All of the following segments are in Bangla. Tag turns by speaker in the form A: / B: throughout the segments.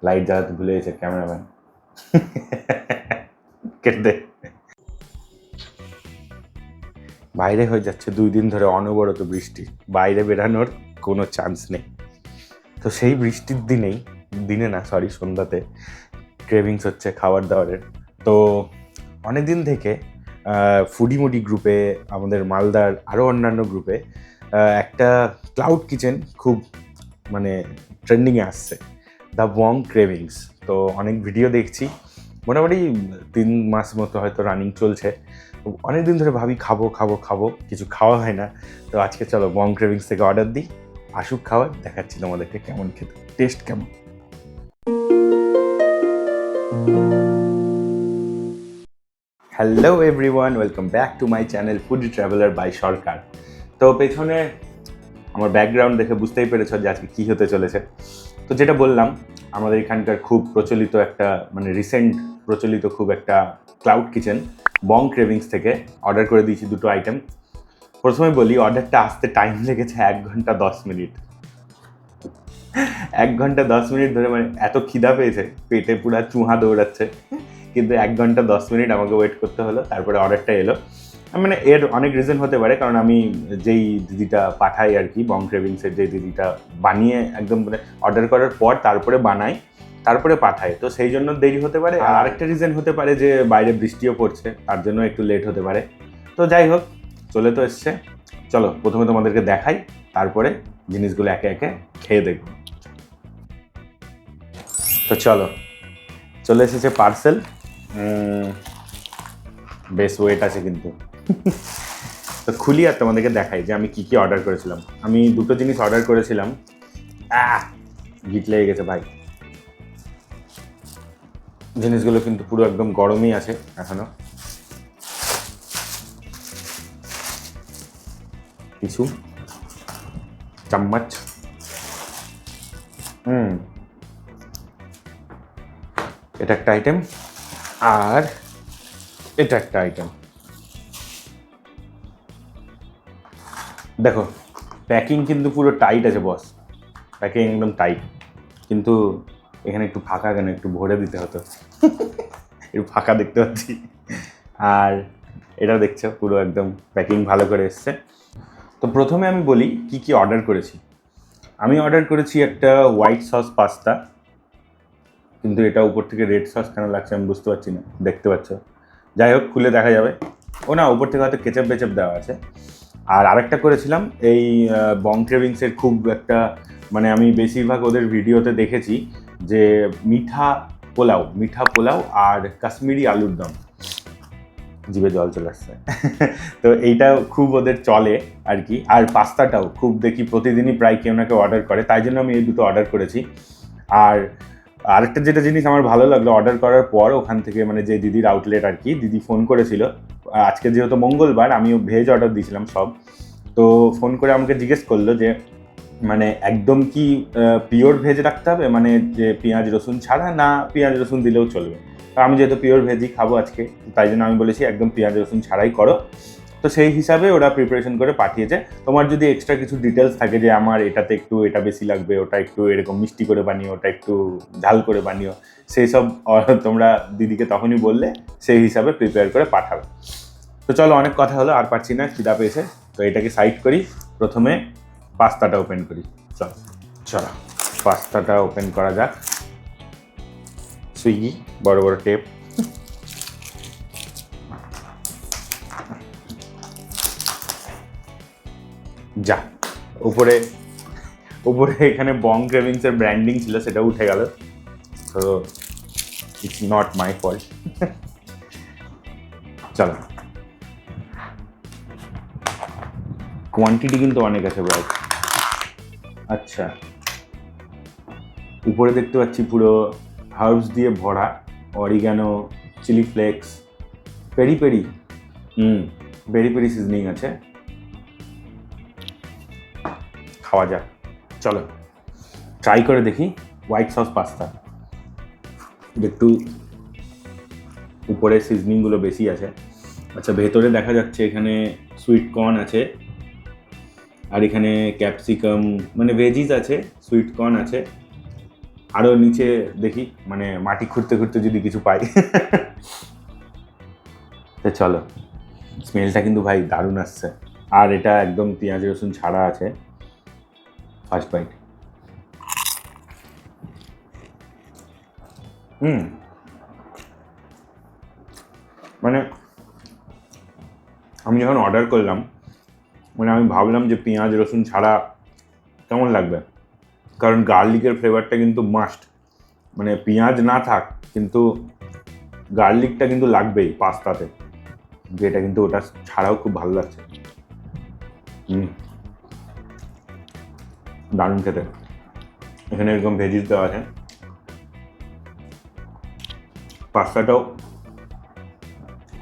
A: লাইট জ্বালাতে ভুলে গেছে ক্যামেরাম্যান। কেটে দে। বাইরে হয়ে যাচ্ছে 2 দিন ধরে অনবরত বৃষ্টি, বাইরে বেরানোর কোনো চান্স নেই। তো সেই বৃষ্টির সন্ধ্যাতে ক্রেভিংস হচ্ছে খাবার দাবারের। তো অনেক দিন থেকে ফুডি মুডি গ্রুপে, আমাদের মালদার আরও অন্যান্য গ্রুপে একটা ক্লাউড কিচেন খুব মানে ট্রেন্ডিংয়ে আসছে, দ্য বং ক্রেভিংস। তো অনেক ভিডিও দেখছি, মোটামুটি 3 মাস মতো হয়তো রানিং চলছে। অনেক দিন ধরে ভাবি খাবো, কিছু খাওয়া হয় না। তো আজকে চলো বং ক্রেভিংস থেকে অর্ডার দিই, আসুক খাবার, দেখাচ্ছি তোমাদেরকে কেমন খেতে, টেস্ট কেমন। Hello everyone, welcome back to my channel foodie traveller by Sarkar. তো পেছনে আমার ব্যাকগ্রাউন্ড দেখে বুঝতেই পেরেছ যে আজকে কী হতে চলেছে। তো যেটা বললাম, আমাদের এখানকার খুব প্রচলিত একটা রিসেন্ট প্রচলিত খুব একটা ক্লাউড কিচেন বং ক্রেভিংস থেকে অর্ডার করে দিয়েছি 2টো আইটেম। প্রথমে বলি, অর্ডারটা আসতে টাইম লেগেছে 1 ঘন্টা 10 মিনিট। 1 ঘন্টা 10 মিনিট ধরে এত খিদা পেয়েছে, পেটে পুরা চুহা দৌড়াচ্ছে, কিন্তু 1 ঘন্টা 10 মিনিট আমাকে ওয়েট করতে হলো, তারপরে অর্ডারটা এলো। এর অনেক রিজন হতে পারে, কারণ আমি যেই দিদিটা পাঠাই আর কি, বং ক্রেভিংসের যে দিদিটা বানিয়ে একদম অর্ডার করার পর তারপরে বানাই, তারপরে পাঠায়, তো সেই জন্য দেরি হতে পারে। আর আরেকটা রিজন হতে পারে যে বাইরে বৃষ্টিও পড়ছে, তার জন্য একটু লেট হতে পারে। তো যাই হোক, চলে তো এসছে। চলো প্রথমে তোমাদেরকে দেখাই, তারপরে জিনিসগুলো একে একে খেয়ে দেখব। তো চলে এসেছে পার্সেল। বেশ ওয়েট আছে কিন্তু। তো খুলি আর তোমাদেরকে দেখাই যে আমি কি অর্ডার করেছিলাম। আমি 2টো জিনিস অর্ডার করেছিলাম। গিট লেগে গেছে ভাই। জিনিসগুলো কিন্তু পুরো একদম গরমই আছে এখনো। কিছু চামচ, এটা একটা আইটেম, আর এটা একটা আইটেম। দেখো প্যাকিং কিন্তু পুরো টাইট আছে বস, প্যাকিং একদম টাইট, কিন্তু এখানে একটু ফাঁকা কেন, একটু ভরে দিতে হতো। একটু ফাঁকা দেখতে পাচ্ছি। আর এটা দেখছো পুরো একদম প্যাকিং ভালো করে এসছে। তো প্রথমে আমি বলি কি অর্ডার করেছি। আমি অর্ডার করেছি একটা হোয়াইট সস পাস্তা, কিন্তু এটা উপর থেকে রেড সস কেন লাগছে আমি বুঝতে পারছি না, দেখতে পাচ্ছ। যাই হোক, খুলে দেখা যাবে। ও না, উপর থেকে হয়তো কেচাপ বেচাপ দেওয়া আছে। আর আরেকটা করেছিলাম এই বং ক্রেভিংসের খুব একটা আমি বেশিরভাগ ওদের ভিডিওতে দেখেছি যে মিঠা পোলাও আর কাশ্মীরি আলুর দম। জিভে জল চলে আসছে। তো এইটাও খুব ওদের চলে আর কি। আর পাস্তাটাও খুব দেখি প্রতিদিনই প্রায় কেউ না কেউ অর্ডার করে, তাই জন্য আমি এই 2টো অর্ডার করেছি। আর আরেকটা যেটা জিনিস আমার ভালো লাগলো, অর্ডার করার পর ওখান থেকে যে দিদির আউটলেট আর কি, দিদি ফোন করেছিল। আজকে যেহেতু মঙ্গলবার, আমিও ভেজ অর্ডার দিয়েছিলাম সব, তো ফোন করে আমাকে জিজ্ঞেস করলো যে একদম কি পিওর ভেজ রাখতে হবে, যে পেঁয়াজ রসুন ছাড়া, না পেঁয়াজ রসুন দিলেও চলবে। তো আমি যেহেতু পিওর ভেজই খাবো আজকে, তাই জন্য আমি বলেছি একদম পেঁয়াজ রসুন ছাড়াই করো। তো সেই হিসাবে ওরা প্রিপারেশন করে পাঠিয়েছে। তোমার যদি এক্সট্রা কিছু ডিটেলস থাকে যে আমার এটাতে একটু এটা বেশি লাগবে, ওটা একটু এরকম মিষ্টি করে বানিও, ওটা একটু ঝাল করে বানিও, সেই সব তোমরা দিদিকে তখনই বললে, সেই হিসাবে প্রিপেয়ার করে পাঠাবে। তো চলো, অনেক কথা হলো, আর পারছি না, খিদা পেয়েছে। তো এটাকে সাইড করি, প্রথমে পাস্তাটা ওপেন করি। চলো পাস্তাটা ওপেন করা যাক। সুইগি বড় বড় টেপ। যা, উপরে এখানে বং ক্রেভিংসের ব্র্যান্ডিং ছিল, সেটা উঠে গেল। তো ইটস নট মাই ফল্ট। চলো, কোয়ান্টিটি কিন্তু অনেক আছে ভাই। আচ্ছা, উপরে দেখতে পাচ্ছি পুরো হার্বস দিয়ে ভরা, oregano, chilli flakes, peri peri seasoning আছে। খাওয়া যাক, চলো ট্রাই করে দেখি হোয়াইট সস পাস্তা। একটু উপরে সিজনিংগুলো বেশি আছে। আচ্ছা, ভেতরে দেখা যাচ্ছে এখানে সুইট কর্ন আছে, আর এখানে ক্যাপসিকাম ভেজিস আছে, সুইট কর্ন আছে, আরও নিচে দেখি, মানে মাটি খুঁড়তে খুঁড়তে যদি কিছু পাই। তো চলো, স্মেলটা কিন্তু ভাই দারুণ আসছে। আর এটা একদম পেঁয়াজ রসুন ছাড়া আছে। First bite. মানে আমি যখন অর্ডার করলাম, মানে আমি ভাবলাম যে পেঁয়াজ রসুন ছাড়া কেমন লাগবে, কারণ গার্লিকের ফ্লেভারটা কিন্তু মাস্ট। মানে পেঁয়াজ না থাক, কিন্তু গার্লিকটা কিন্তু লাগবেই পাস্তাতে, যেটা কিন্তু ওটা ছাড়াও খুব ভালো লাগছে। দারুণ খেতে। এখানে এরকম ভেজিস দেওয়া আছে। পাস্তাটাও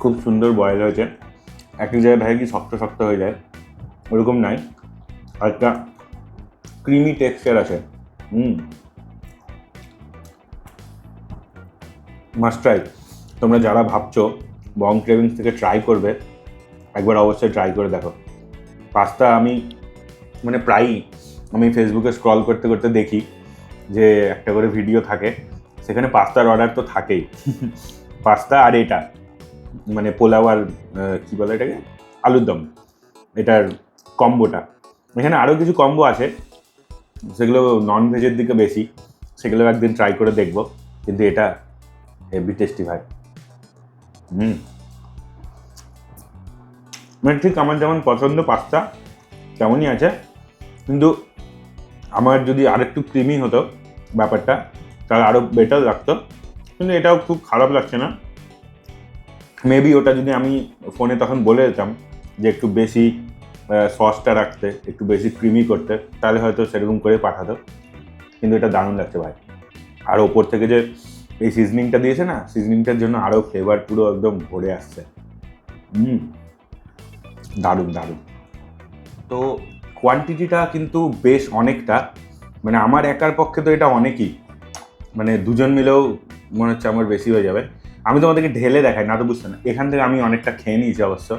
A: খুব সুন্দর বয়েল হয়েছে। এক এক জায়গায় ভাই কি শক্ত শক্ত হয়ে যায়, ওরকম নাই, আর একটা ক্রিমি টেক্সচার আছে। Must try. তোমরা যারা ভাবছো বং ক্রেভিংস থেকে ট্রাই করবে, একবার অবশ্যই ট্রাই করে দেখো। পাস্তা আমি মানে প্রায়ই আমি ফেসবুকে স্ক্রল করতে করতে দেখি যে একটা করে ভিডিও থাকে, সেখানে পাস্তার অর্ডার তো থাকেই। পাস্তা আর এটা মানে পোলাও আর কী বলে এটাকে, আলুর দম, এটার কম্বোটা। এখানে আরও কিছু কম্বো আছে, সেগুলো নন ভেজের দিকে বেশি, সেগুলো একদিন ট্রাই করে দেখবো। কিন্তু এটা হেভি টেস্টি ভাই। মানে ঠিক আমার যেমন পছন্দ পাস্তা তেমনই আছে, কিন্তু আমার যদি আরেকটু ক্রিমি হতো ব্যাপারটা, তাহলে আরও বেটার লাগতো। কিন্তু এটাও খুব খারাপ লাগছে না। মেবি ওটা যদি আমি ফোনে তখন বলে দিতাম যে একটু বেশি সসটা রাখতে, একটু বেশি ক্রিমি করতে, তাহলে হয়তো সেরকম করে পাঠাতো। কিন্তু এটা দারুণ লাগছে ভাই। আর ওপর থেকে যে এই সিজনিংটা দিয়েছে না, সিজনিংটার জন্য আরও ফ্লেভার পুরো একদম ভরে আসছে। দারুণ দারুণ। তো কোয়ান্টিটিটা কিন্তু বেশ অনেকটা, মানে আমার একার পক্ষে তো এটা অনেকই, মানে দুজন মিলেও মনে হচ্ছে আমার বেশি হয়ে যাবে। আমি তোমাদেরকে ঢেলে দেখাই না তো বুঝতে না, এখান থেকে আমি অনেকটা খেয়ে নিয়েছি অবশ্য,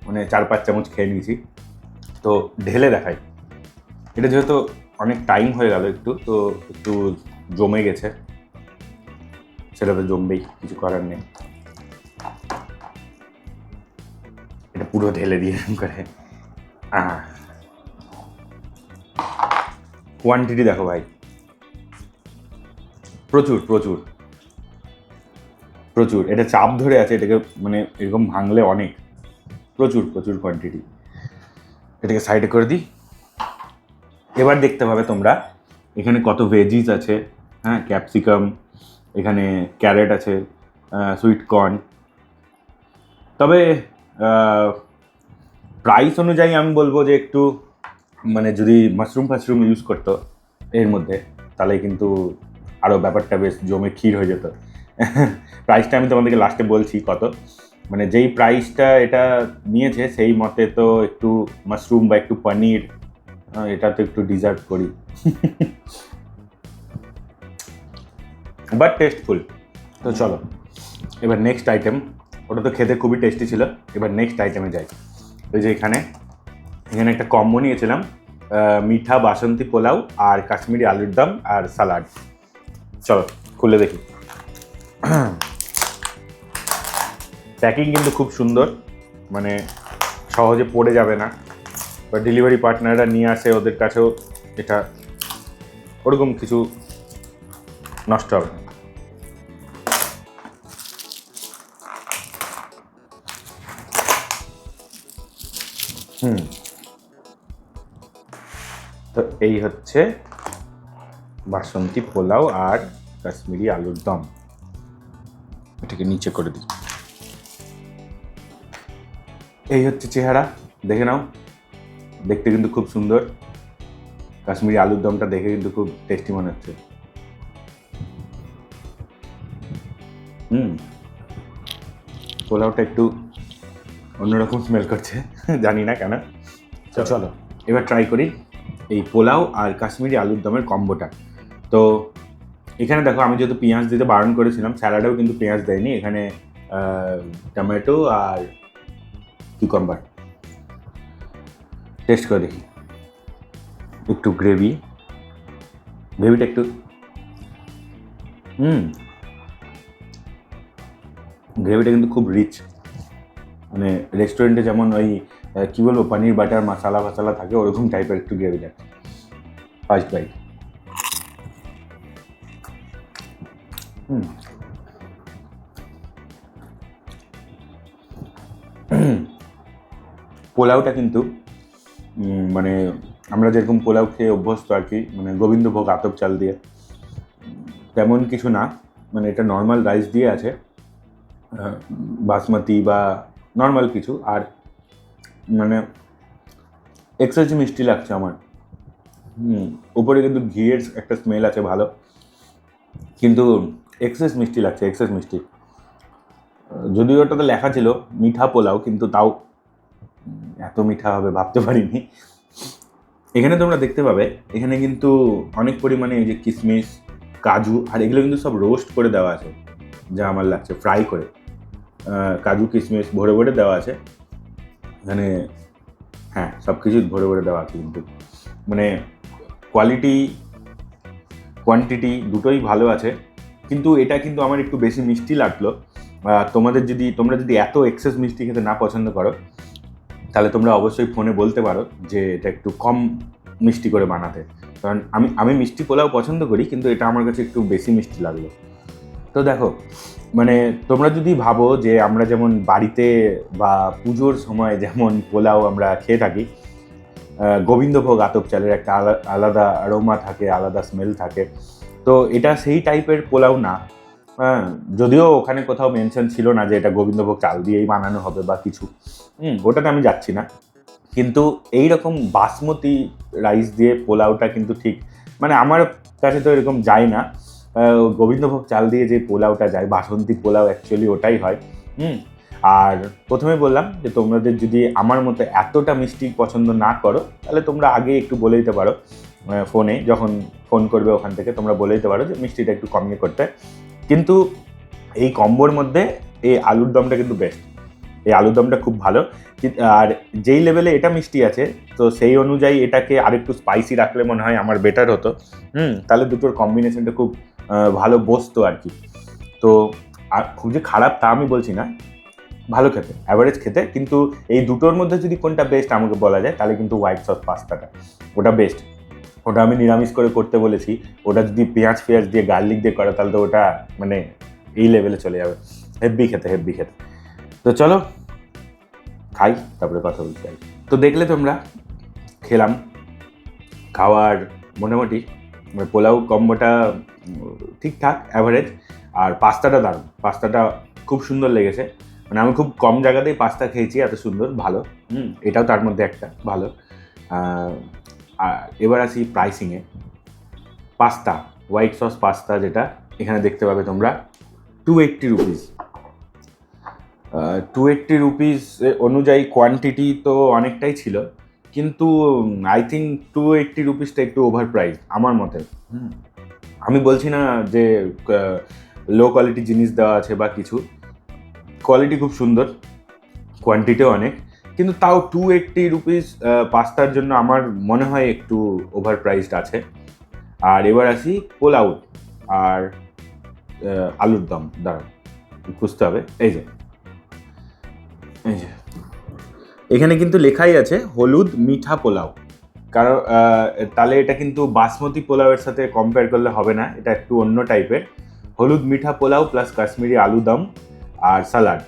A: মানে 4-5 চামচ খেয়ে নিয়েছি। তো ঢেলে দেখাই। এটা যেহেতু অনেক টাইম হয়ে গেল একটু, তো একটু জমে গেছে, সেটা তো জমবেই, কিছু করার নেই। এটা পুরো ঢেলে দিয়ে করে কোয়ান্টিটি দেখো ভাই, প্রচুর প্রচুর প্রচুর। এটা চাপ ধরে আছে, এটাকে মানে এরকম ভাঙলে অনেক, প্রচুর প্রচুর কোয়ান্টিটি। এটাকে সাইডে করে দিই। এবার দেখতে পাবে তোমরা এখানে কত ভেজিস আছে। হ্যাঁ, ক্যাপসিকাম, এখানে ক্যারেট আছে, সুইট কর্ন। তবে প্রাইস অনুযায়ী আমি বলবো যে একটু মানে যদি মাশরুম ইউজ করতো এর মধ্যে, তাহলে কিন্তু আরও ব্যাপারটা বেশ জমে ক্ষীর হয়ে যেত। প্রাইসটা আমি তোমাদেরকে লাস্টে বলছি কত, মানে যেই প্রাইসটা এটা নিয়েছে সেই মতে তো একটু মাশরুম বা একটু পনির এটা তো একটু ডিজার্ভ করি। But tasteful. তো চলো এবার নেক্সট আইটেম, ওটা তো খেতে খুবই টেস্টি ছিল। এবার নেক্সট আইটেমে যাই। ওই যে এখানে একটা কম্বো নিয়েছিলাম, মিঠা বাসন্তী পোলাও আর কাশ্মীরি আলুর দম আর সালাড। চলো খুলে দেখি। প্যাকিং কিন্তু খুব সুন্দর, মানে সহজে পড়ে যাবে না, বা ডেলিভারি পার্টনাররা নিয়ে আসে, ওদের কাছেও এটা ওরকম কিছু নষ্ট হবে না। তো এই হচ্ছে বাসন্তী পোলাও আর কাশ্মীরি আলুর দম। এটাকে নিচে করে দিই। এই হচ্ছে চেহারা, দেখে নাও, দেখতে কিন্তু খুব সুন্দর। কাশ্মীরি আলুর দমটা দেখে কিন্তু খুব টেস্টি মনে হচ্ছে। পোলাওটা একটু অন্যরকম স্মেল করছে, জানি না কেন। চলো এবার ট্রাই করি এই পোলাও আর কাশ্মীরি আলুর দমের কম্বোটা। তো এখানে দেখো, আমি যেহেতু পেঁয়াজ দিতে বারণ করেছিলাম, স্যালাডেও কিন্তু পেঁয়াজ দেয়নি, এখানে টমেটো আর কিউকাম্বার। টেস্ট করে দেখি। একটু গ্রেভিটা একটু গ্রেভিটা কিন্তু খুব রিচ, মানে রেস্টুরেন্টে যেমন ওই কী বলবো পনির বাটার মশালা ফসালা থাকে ওরকম টাইপের একটু গ্রেভিটা। First bite. পোলাওটা কিন্তু মানে আমরা যেরকম পোলাও খেয়ে অভ্যস্ত আর কি, মানে গোবিন্দভোগ আতপ চাল দিয়ে, তেমন কিছু না। মানে এটা নর্মাল রাইস দিয়ে আছে, বাসমতি বা নর্মাল কিছু, আর মানে এক্সেস মিষ্টি লাগছে আমার। উপরে কিন্তু ঘিয়ের একটা স্মেল আছে ভালো, কিন্তু এক্সেস মিষ্টি লাগছে, এক্সেস মিষ্টি। যদিও ওটাতে লেখা ছিল মিঠা পোলাও, কিন্তু তাও এত মিঠা হবে ভাবতে পারিনি। এখানে তোমরা দেখতে পাবে এখানে কিন্তু অনেক পরিমাণে এই যে কিশমিশ, কাজু, আর এগুলো কিন্তু সব রোস্ট করে দেওয়া আছে, যা আমার লাগছে ফ্রাই করে। কাজু কিশমিশ ভরে ভরে দেওয়া আছে এখানে, হ্যাঁ সব কিছু ভরে ভরে দেওয়া আছে। কিন্তু মানে কোয়ালিটি কোয়ান্টিটি দুটোই ভালো আছে, কিন্তু এটা কিন্তু আমার একটু বেশি মিষ্টি লাগলো। তোমরা যদি এত এক্সেস মিষ্টি খেতে না পছন্দ করো, তাহলে তোমরা অবশ্যই ফোনে বলতে পারো যে এটা একটু কম মিষ্টি করে বানাতে, কারণ আমি মিষ্টি পোলাও পছন্দ করি, কিন্তু এটা আমার কাছে একটু বেশি মিষ্টি লাগলো। তো দেখো, মানে তোমরা যদি ভাবো যে আমরা যেমন বাড়িতে বা পুজোর সময় যেমন পোলাও আমরা খেয়ে থাকি, গোবিন্দভোগ আতপ চালের একটা আলাদা অ্যারোমা থাকে, আলাদা স্মেল থাকে, তো এটা সেই টাইপের পোলাও না। হ্যাঁ, যদিও ওখানে কোথাও মেনশন ছিল না যে এটা গোবিন্দভোগ চাল দিয়েই বানানো হবে বা কিছু, ওটাতে আমি যাচ্ছি না। কিন্তু এই রকম বাসমতি রাইস দিয়ে পোলাওটা কিন্তু ঠিক, মানে আমার কাছে তো এরকম যায় না। গোবিন্দভোগ চাল দিয়ে যে পোলাওটা যায়, বাসন্তী পোলাও অ্যাকচুয়ালি ওটাই হয়। আর প্রথমে বললাম যে তোমাদের যদি আমার মতো এতটা মিষ্টি পছন্দ না করো, তাহলে তোমরা আগে একটু বলে দিতে পারো ফোনে, যখন ফোন করবে ওখান থেকে তোমরা বলে দিতে পারো যে মিষ্টিটা একটু কমিয়ে করতে। কিন্তু এই কম্বোর মধ্যে এই আলুর দমটা কিন্তু বেস্ট, এই আলুর দমটা খুব ভালো। আর যেই লেভেলে এটা মিষ্টি আছে, তো সেই অনুযায়ী এটাকে আরেকটু স্পাইসি রাখলে মনে হয় আমার বেটার হতো। তাহলে দুটোর কম্বিনেশনটা খুব ভালো বসতো আর কি। তো আর খুব যে খারাপ তা আমি বলছি না, ভালো খেতে, অ্যাভারেজ খেতে। কিন্তু এই দুটোর মধ্যে যদি কোনটা বেস্ট আমাকে বলা যায়, তাহলে কিন্তু হোয়াইট সস পাস্তাটা ওটা বেস্ট। ওটা আমি নিরামিষ করে করতে বলেছি, ওটা যদি পেঁয়াজ দিয়ে গার্লিক দিয়ে করে, তাহলে তো ওটা মানে এই লেভেলে চলে যাবে, হেভি খেতে। তো চলো খাই, তারপরে কথা বলতে চাই। তো দেখলে তোমরা, খেলাম, খাওয়ার মোটামুটি পোলাও কম্বোটা ঠিকঠাক অ্যাভারেজ, আর পাস্তাটা দারুণ, পাস্তাটা খুব সুন্দর লেগেছে। মানে আমি খুব কম জায়গাতেই পাস্তা খেয়েছি এত সুন্দর, ভালো। এটাও তার মধ্যে একটা ভালো। এবার আসি প্রাইসিংয়ে। পাস্তা, হোয়াইট সস পাস্তা যেটা এখানে দেখতে পাবে তোমরা, 280 রুপিস। 280 রুপিস অনুযায়ী কোয়ান্টিটি তো অনেকটাই ছিল, কিন্তু আই থিঙ্ক 280 রুপিসটা একটু ওভার প্রাইস আমার মতে। আমি বলছি না যে লো কোয়ালিটি জিনিস দেওয়া আছে বা কিছু, কোয়ালিটি খুব সুন্দর, কোয়ান্টিটিও অনেক, কিন্তু তাও 280 রুপিস পাস্তার জন্য আমার মনে হয় একটু ওভার প্রাইসড আছে। আর এবার আসি পোলাও আর আলুর দম, দাঁড়ান খুঁজতে হবে। এই যে এখানে কিন্তু লেখাই আছে হলুদ মিঠা পোলাও, কারণ তাহলে এটা কিন্তু বাসমতি পোলাওয়ের সাথে কম্পেয়ার করলে হবে না, এটা একটু অন্য টাইপের। হলুদ মিঠা পোলাও প্লাস কাশ্মীরি আলু দম আর সালাড,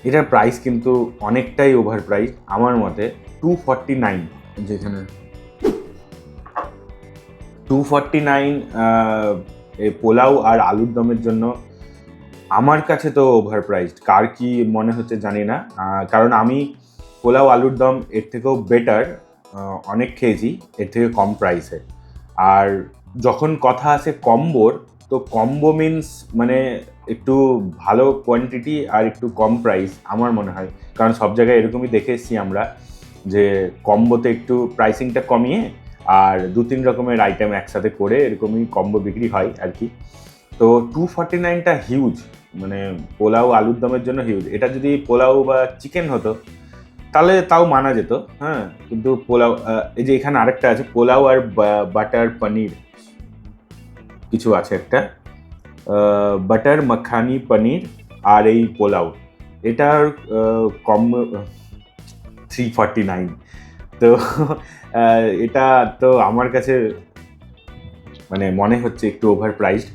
A: এটার প্রাইস কিন্তু অনেকটাই ওভার প্রাইস আমার মতে। 249, যেখানে 249 পোলাও আর আলুর দমের জন্য আমার কাছে তো ওভার প্রাইসড। কার কি মনে হচ্ছে জানি না, কারণ আমি পোলাও আলুর দম এর থেকেও বেটার অনেক খেয়েছি এর থেকে কম প্রাইসে। আর যখন কথা আসে কম্বোর, তো কম্বো মিনস মানে একটু ভালো কোয়ান্টিটি আর একটু কম প্রাইস আমার মনে হয়, কারণ সব জায়গায় এরকমই দেখে এসেছি আমরা যে কম্বোতে একটু প্রাইসিংটা কমিয়ে আর 2-3 রকমের আইটেম একসাথে করে এরকমই কম্বো বিক্রি হয় আর কি। তো 249টা হিউজ, মানে পোলাও আলুর দমের জন্য হিউজ। এটা যদি পোলাও বা চিকেন হতো তাহলে তাও মানা যেত, হ্যাঁ। কিন্তু পোলাও, এই যে এখানে আরেকটা আছে পোলাও আর বাটার পনির কিছু আছে একটা, বাটার মাখানি পনির আর এই পোলাও, এটার কম 349। তো এটা তো আমার কাছে মানে মনে হচ্ছে একটু ওভার প্রাইসড।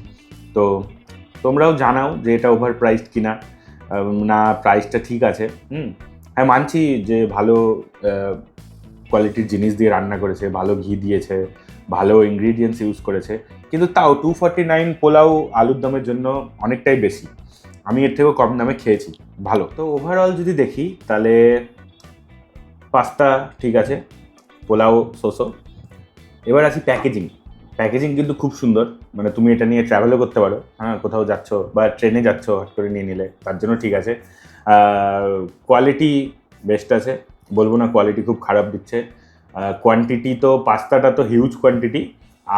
A: তো তোমরাও জানাও যে এটা ওভার প্রাইসড কিনা, না প্রাইসটা ঠিক আছে। হ্যাঁ, মানছি যে ভালো কোয়ালিটির জিনিস দিয়ে রান্না করেছে, ভালো ঘি দিয়েছে, ভালো ইনগ্রিডিয়েন্টস ইউজ করেছে, কিন্তু তাও 249 পোলাও আলুর দমের জন্য অনেকটাই বেশি। আমি এর থেকেও কম দামে খেয়েছি, ভালো। তো ওভারঅল যদি দেখি তাহলে পাস্তা ঠিক আছে, পোলাও সোসো। এবার আসি প্যাকেজিং। প্যাকেজিং কিন্তু খুব সুন্দর, মানে তুমি এটা নিয়ে ট্রাভেলও করতে পারো, হ্যাঁ, কোথাও যাচ্ছ বা ট্রেনে যাচ্ছ হট করে নিয়ে নিলে, তার জন্য ঠিক আছে। কোয়ালিটি বেস্ট আছে, বলবো না কোয়ালিটি খুব খারাপ দিচ্ছে। কোয়ান্টিটি তো পাস্তাটা তো হিউজ কোয়ান্টিটি,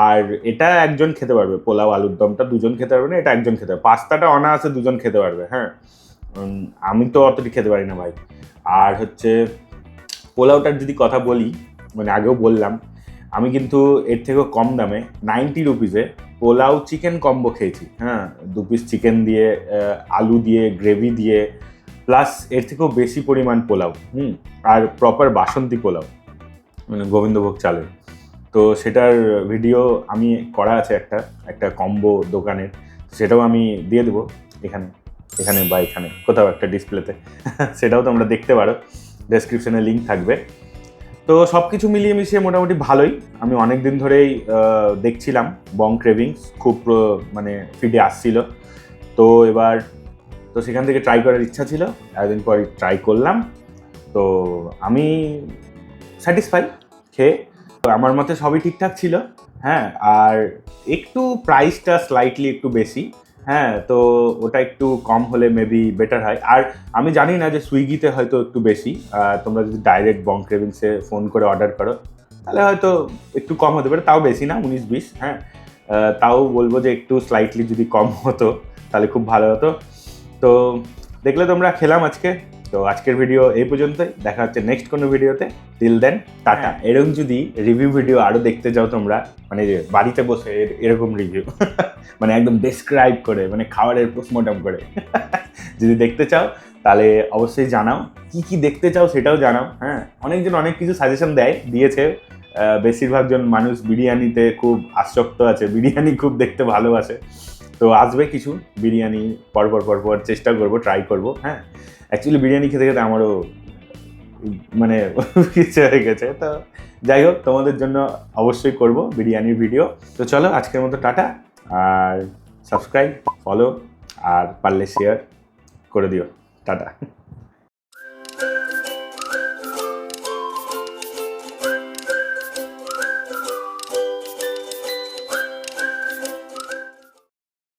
A: আর এটা একজন খেতে পারবে, পোলাও আলুর দমটা দুজন খেতে পারবে না, এটা একজন খেতে পারবে। পাস্তাটা অনায়াসে দুজন খেতে পারবে, হ্যাঁ। আমি তো অতটি খেতে পারি না ভাই। আর হচ্ছে পোলাওটার যদি কথা বলি, মানে আগেও বললাম, আমি কিন্তু এর থেকেও কম দামে 90 রুপিসে পোলাও চিকেন কম্বো খেয়েছি, হ্যাঁ। 2 পিস চিকেন দিয়ে, আলু দিয়ে, গ্রেভি দিয়ে, প্লাস এর থেকেও বেশি পরিমাণ পোলাও, আর প্রপার বাসন্তী পোলাও, মানে গোবিন্দভোগ চালের। তো সেটার ভিডিও আমি করা আছে একটা কম্বো দোকানের, সেটাও আমি দিয়ে দেবো এখানে এখানে বা এখানে কোথাও একটা ডিসপ্লেতে। সেটাও তোমরা দেখতে পারো, ডেসক্রিপশনে লিঙ্ক থাকবে। তো সব কিছু মিলিয়ে মিশিয়ে মোটামুটি ভালোই। আমি অনেক দিন ধরেই দেখছিলাম বং ক্রেভিংস, খুব মানে ফিডে আসছিল। তো এবার তো সেখান থেকে ট্রাই করার ইচ্ছা ছিল, একদিন পর ট্রাই করলাম। তো আমি স্যাটিসফাই খেয়ে। তো আমার মতে সবই ঠিকঠাক ছিল, হ্যাঁ। আর একটু প্রাইসটা স্লাইটলি একটু বেশি, হ্যাঁ। তো ওটা একটু কম হলে মেবি বেটার হয়। আর আমি জানি না যে সুইগিতে হয়তো একটু বেশি, তোমরা যদি ডাইরেক্ট বং ক্রেভিংসে ফোন করে অর্ডার করো তাহলে হয়তো একটু কম হতে পারে, তাও বেশি না, 19-20, হ্যাঁ। তাও বলবো যে একটু স্লাইটলি যদি কম হতো তাহলে খুব ভালো হতো। তো দেখলে তোমরা, খেলাম আজকে। তো আজকের ভিডিও এই পর্যন্তই, দেখা হচ্ছে নেক্সট কোনো ভিডিওতে। Till then, tata. এরকম যদি রিভিউ ভিডিও আরও দেখতে চাও তোমরা, মানে বাড়িতে বসে এরকম রিভিউ, মানে একদম ডেসক্রাইব করে, মানে খাবারের পোস্টমর্টম করে যদি দেখতে চাও তাহলে অবশ্যই জানাও। কি কি দেখতে চাও সেটাও জানাও, হ্যাঁ। অনেকজন অনেক কিছু সাজেশন দিয়েছে। বেশিরভাগ জন মানুষ বিরিয়ানিতে খুব আসক্ত আছে, বিরিয়ানি খুব দেখতে ভালোবাসে। তো আসবে কিছু বিরিয়ানি, পরপর চেষ্টা করবো, ট্রাই করবো, হ্যাঁ। অ্যাকচুয়ালি বিরিয়ানি খেতে খেতে আমারও মানে ইচ্ছে হয়ে গেছে। তো যাই হোক, তোমাদের জন্য অবশ্যই করব বিরিয়ানির ভিডিও। তো চলো, আজকের মতো টাটা। আর সাবস্ক্রাইব, ফলো, আর পারলে শেয়ার করে দিও। টাটা।